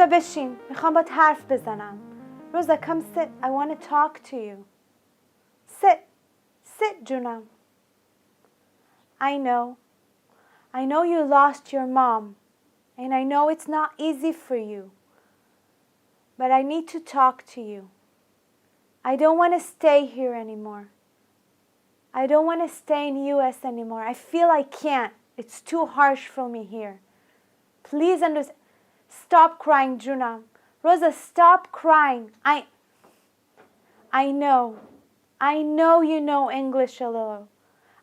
روزا بشین. میخوام باهات حرف بزنم. روزا come sit. I want to talk to you. Sit جونم. I know you lost your mom. And I know it's not easy for you. But I need to talk to you. I don't want to stay here anymore. I don't want to stay in US anymore. I feel I can't. It's too harsh for me here. Please understand. Stop crying, Junam. Rosa, stop crying. I know you know English a little.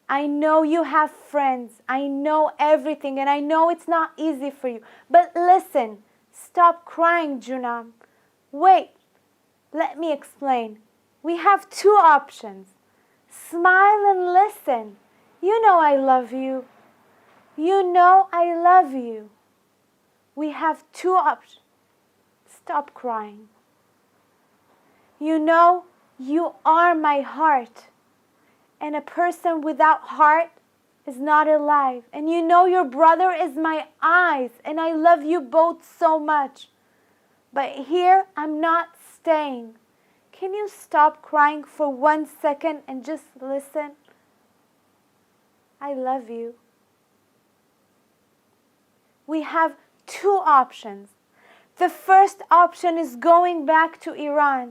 I know you have friends. I know everything, and I know it's not easy for you. But listen, stop crying, Junam. Wait, let me explain. We have two options. Smile and listen. You know I love you. You know I love you. We have two options. Stop crying. You know you are my heart. And a person without heart is not alive. And you know your brother is my eyes. And I love you both so much. But here I'm not staying. Can you stop crying for 1 second and just listen? I love you. We have two options. The first option is going back to Iran.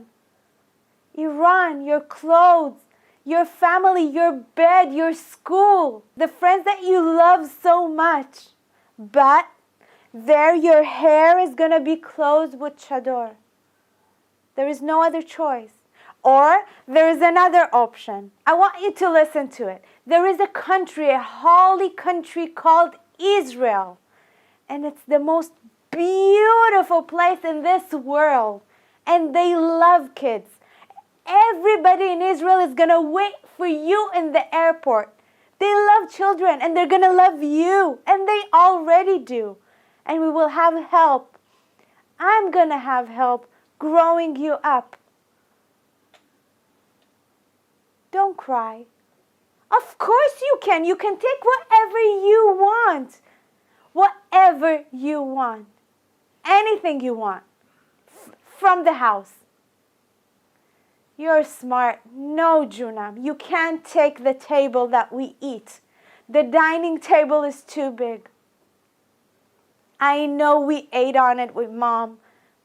Iran, your clothes, your family, your bed, your school, the friends that you love so much. But there your hair is going to be closed with chador. There is no other choice. Or there is another option. I want you to listen to it. There is a country, a holy country called Israel. And it's the most beautiful place in this world. And they love kids. Everybody in Israel is going to wait for you in the airport. They love children and they're going to love you. And they already do. And we will have help. I'm going to have help growing you up. Don't cry. Of course you can. You can take whatever you want. Whatever you want. Anything you want. From the house. You're smart. No, Junam. You can't take the table that we eat. The dining table is too big. I know we ate on it with Mom,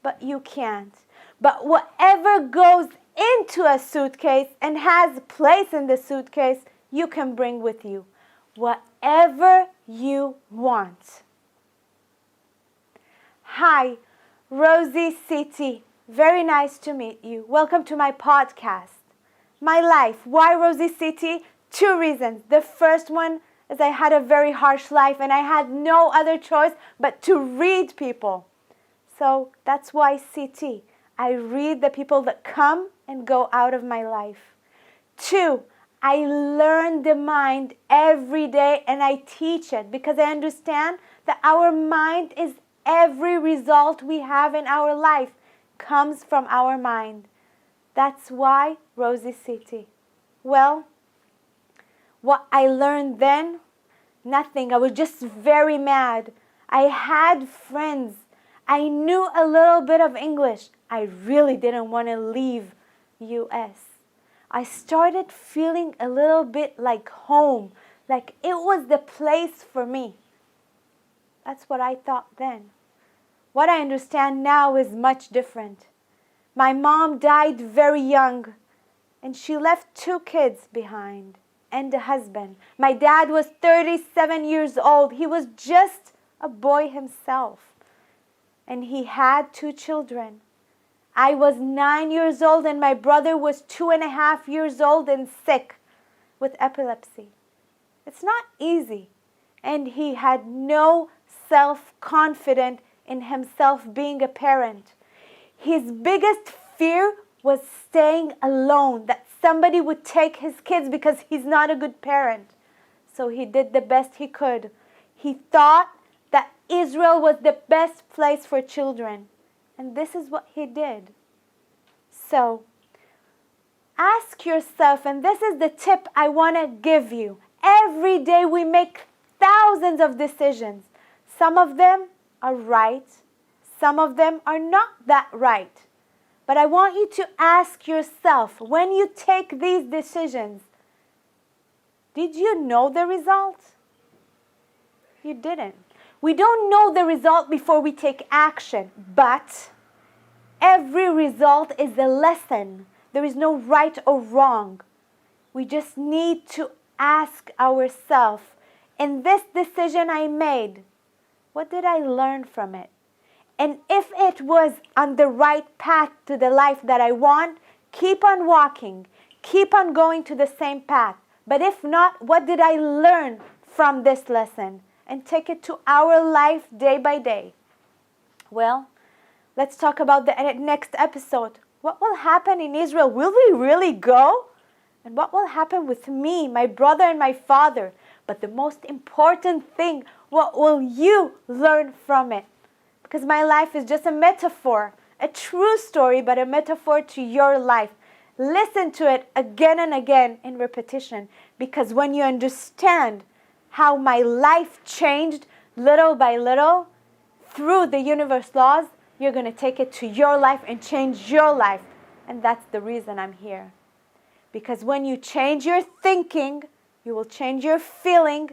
but you can't. But whatever goes into a suitcase and has place in the suitcase, you can bring with you. Whatever you want. Hi, RoziCT. Very nice to meet you. Welcome to my podcast. My life. Why RoziCT? Two reasons. The first one is I had a very harsh life and I had no other choice but to read people. So that's why CT. I read the people that come and go out of my life. Two, I learn the mind every day and I teach it because I understand that our mind is every result we have in our life comes from our mind. That's why RoziCT. Well, what I learned then, nothing. I was just very mad. I had friends. I knew a little bit of English. I really didn't want to leave US. I started feeling a little bit like home, like it was the place for me. That's what I thought then. What I understand now is much different. My mom died very young, and she left 2 kids behind and a husband. My dad was 37 years old. He was just a boy himself, and he had 2 children. I was 9 years old, and my brother was 2.5 years old and sick with epilepsy. It's not easy, and he had no self-confidence in himself being a parent. His biggest fear was staying alone, that somebody would take his kids because he's not a good parent. So he did the best he could. He thought that Israel was the best place for children. And this is what he did. So, ask yourself, and this is the tip I want to give you. Every day we make thousands of decisions. Some of them are right, Some of them are not that right. But I want you to ask yourself, when you take these decisions, did you know the result? You didn't. We don't know the result before we take action, but every result is a lesson. There is no right or wrong. We just need to ask ourselves, in this decision I made, what did I learn from it? And if it was on the right path to the life that I want, keep on walking. Keep on going to the same path. But if not, what did I learn from this lesson? And take it to our life day by day. Well, let's talk about the next episode. What will happen in Israel? Will we really go? And what will happen with me, my brother, and my father? But the most important thing, what will you learn from it? Because my life is just a metaphor, a true story, but a metaphor to your life. Listen to it again and again in repetition, because when you understand how my life changed little by little through the universe laws, you're going to take it to your life and change your life. And that's the reason I'm here. Because when you change your thinking, you will change your feeling,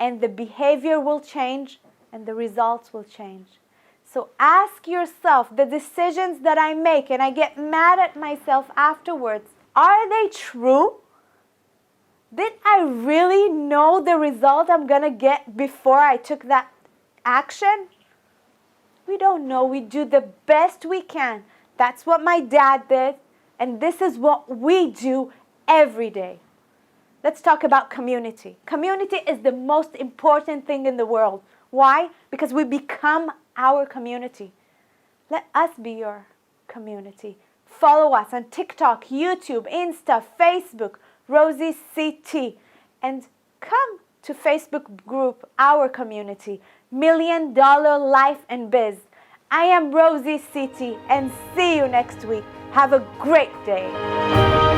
and the behavior will change, and the results will change. So ask yourself, the decisions that I make and I get mad at myself afterwards, are they true? Did I really know the result I'm going to get before I took that action? We don't know. We do the best we can. That's what my dad did, and this is what we do every day. Let's talk about community. Community is the most important thing in the world. Why? Because we become our community. Let us be your community. Follow us on TikTok, YouTube, Insta, Facebook, RoziCT, and come to Facebook group, our community, $1 Million Life and Biz. I am RoziCT, and see you next week. Have a great day.